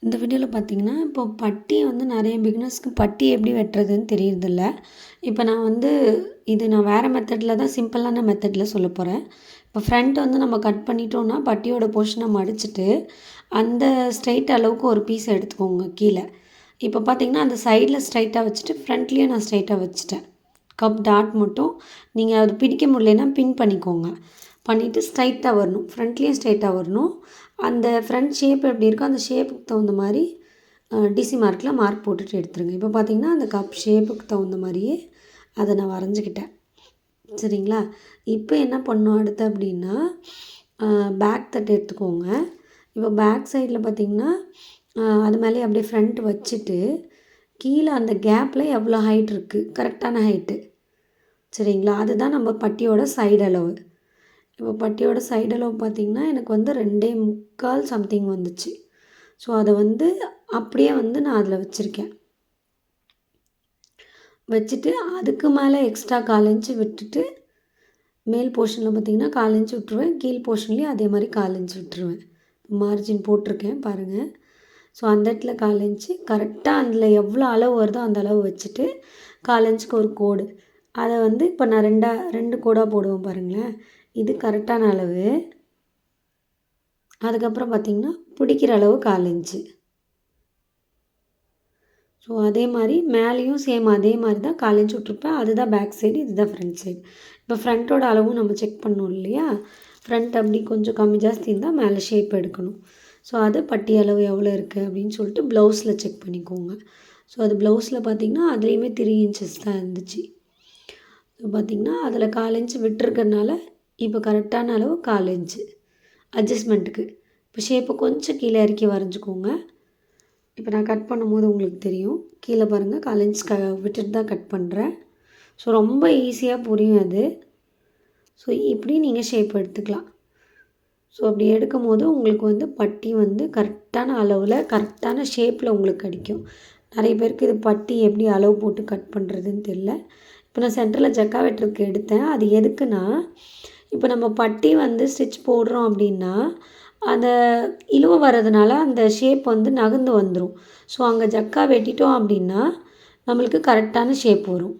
இந்த வீடியோவில் பார்த்தீங்கன்னா, இப்போ பட்டி வந்து நிறைய பிகினர்ஸ்க்கு பட்டி எப்படி வெட்டுறதுன்னு தெரியறதில்ல. இப்போ நான் வந்து இது நான் வேறு மெத்தடில் தான் சிம்பிளான மெத்தடில் சொல்லப் போகிறேன். இப்போ ஃப்ரண்ட் வந்து நம்ம கட் பண்ணிட்டோம்னா, பட்டியோட போர்ஷனை மடிச்சுட்டு, அந்த ஸ்ட்ரெயிட் அளவுக்கு ஒரு பீஸ் எடுத்துக்கோங்க கீழே. இப்போ பார்த்தீங்கன்னா, அந்த சைடில் ஸ்ட்ரைட்டாக வச்சுட்டு, ஃப்ரண்ட்லேயும் நான் ஸ்ட்ரைட்டாக வச்சுட்டேன். கப் டாட் மட்டும் நீங்கள் அது பிடிக்க முடியலன்னா பின் பண்ணிக்கோங்க. பண்ணிவிட்டு ஸ்ட்ரைட்டாக வரணும், ஃப்ரண்ட்லேயும் ஸ்ட்ரைட்டாக வரணும். அந்த ஃப்ரண்ட் ஷேப் எப்படி இருக்கோ அந்த ஷேப்புக்கு தகுந்த மாதிரி டிசி மார்க்கில் மார்க் போட்டுட்டு எடுத்துருங்க. இப்போ பார்த்தீங்கன்னா அந்த கப் ஷேப்புக்கு தகுந்த மாதிரியே அதை நான் வரைஞ்சிக்கிட்டேன். சரிங்களா? இப்போ என்ன பண்ணணும் அடுத்து அப்படின்னா, பேக் தட்டு எடுத்துக்கோங்க. இப்போ பேக் சைடில் பார்த்தீங்கன்னா அது மேலே அப்படியே ஃப்ரண்ட் வச்சுட்டு கீழே அந்த கேப்பில் எவ்வளோ ஹைட் இருக்குது, கரெக்டான ஹைட்டு. சரிங்களா? அதுதான் நம்ம பட்டியோட சைடு அளவு. இப்போ பட்டியோட சைடு அளவு பார்த்திங்கன்னா எனக்கு வந்து 2.25 சம்திங் வந்துச்சு. ஸோ அதை வந்து அப்படியே வந்து நான் அதில் வச்சுருக்கேன். வச்சுட்டு அதுக்கு மேலே எக்ஸ்ட்ரா 1/4 இன்ச்சு விட்டுட்டு மேல் போர்ஷனில் பார்த்திங்கன்னா 1/4 இன்ச்சு விட்டுருவேன். கீழ் போர்ஷன்லேயும் அதே மாதிரி 1/4 இன்ச்சு விட்டுருவேன். மார்ஜின் போட்டிருக்கேன் பாருங்கள். ஸோ அந்த இடத்துல 1/4 இன்ச்சு கரெக்டாக அதில் எவ்வளோ அளவு வருதோ அந்த அளவு வச்சுட்டு 1/4 இன்ச்சுக்கு ஒரு கோடு. அதை வந்து இப்போ நான் 2 கோடாக போடுவேன் பாருங்களேன். இது கரெக்டான அளவு. அதுக்கப்புறம் பார்த்திங்கன்னா பிடிக்கிற அளவு 1/4 இன்ச்சு. ஸோ அதே மாதிரி மேலேயும் சேம் அதே மாதிரி தான் 1/4 இன்ச்சு விட்ருப்பேன். அதுதான் பேக் சைடு, இதுதான் ஃப்ரண்ட் சைடு. இப்போ ஃப்ரண்ட்டோட அளவும் நம்ம செக் பண்ணணும் இல்லையா? ஃப்ரண்ட் அப்படி கொஞ்சம் கம்மி ஜாஸ்தி இருந்தால் மேலே ஷேப் எடுக்கணும். ஸோ அது பட்டி அளவு எவ்வளோ இருக்குது அப்படின்னு சொல்லிட்டு ப்ளவுஸில் செக் பண்ணிக்கோங்க. ஸோ அது ப்ளவுஸில் பார்த்திங்கன்னா அதுலேயுமே 3 இன்ச்சஸ் தான் இருந்துச்சு. ஸோ பார்த்திங்கன்னா அதில் 1/4 இன்ச்சு விட்டுருக்கறனால இப்போ கரெக்டான அளவு 1/4 இன்ச்சு அட்ஜஸ்ட்மெண்ட்டுக்கு. இப்போ ஷேப்பை கொஞ்சம் கீழே இறக்கி வரைஞ்சிக்கோங்க. இப்போ நான் கட் பண்ணும்போது உங்களுக்கு தெரியும். கீழே பாருங்கள் 1/4 இன்ச் விட்டுட்டு தான் கட் பண்ணுறேன். ஸோ ரொம்ப ஈஸியாக புரியும் அது. ஸோ இப்படி நீங்கள் ஷேப் எடுத்துக்கலாம். ஸோ அப்படி எடுக்கும் போது உங்களுக்கு வந்து பட்டி வந்து கரெக்டான அளவில் கரெக்டான ஷேப்பில் உங்களுக்கு கிடைக்கும். நிறைய பேருக்கு இது பட்டி எப்படி அளவு போட்டு கட் பண்ணுறதுன்னு தெரில. இப்போ நான் சென்டரில் ஜக்கா வெட்டுறதுக்கு எடுத்தேன். அது எதுக்குன்னா, இப்போ நம்ம பட்டி வந்து ஸ்டிச் போடுறோம் அப்படின்னா அந்த இழுவ வர்றதுனால அந்த ஷேப் வந்து நகர்ந்து வந்துடும். ஸோ அங்கே ஜக்கா வெட்டிட்டோம் அப்படின்னா நம்மளுக்கு கரெக்டான ஷேப் வரும்.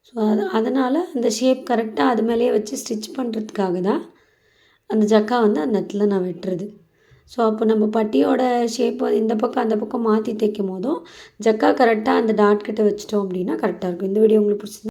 ஸோ அதனால் அந்த ஷேப் கரெக்டாக அது மேலேயே வச்சு ஸ்டிச் பண்ணுறதுக்காக தான் அந்த ஜக்கா வந்து அந்த இடத்துல நான் வெட்டுறது. ஸோ அப்போ நம்ம பட்டியோட ஷேப் இந்த பக்கம் அந்த பக்கம் மாற்றி தைக்கும் போதும் ஜக்கா கரெக்டாக அந்த டாட் கிட்ட வச்சிட்டோம் அப்படின்னா கரெக்டாக இருக்கும். இந்த வீடியோ உங்களுக்கு பிடிச்சிருந்தா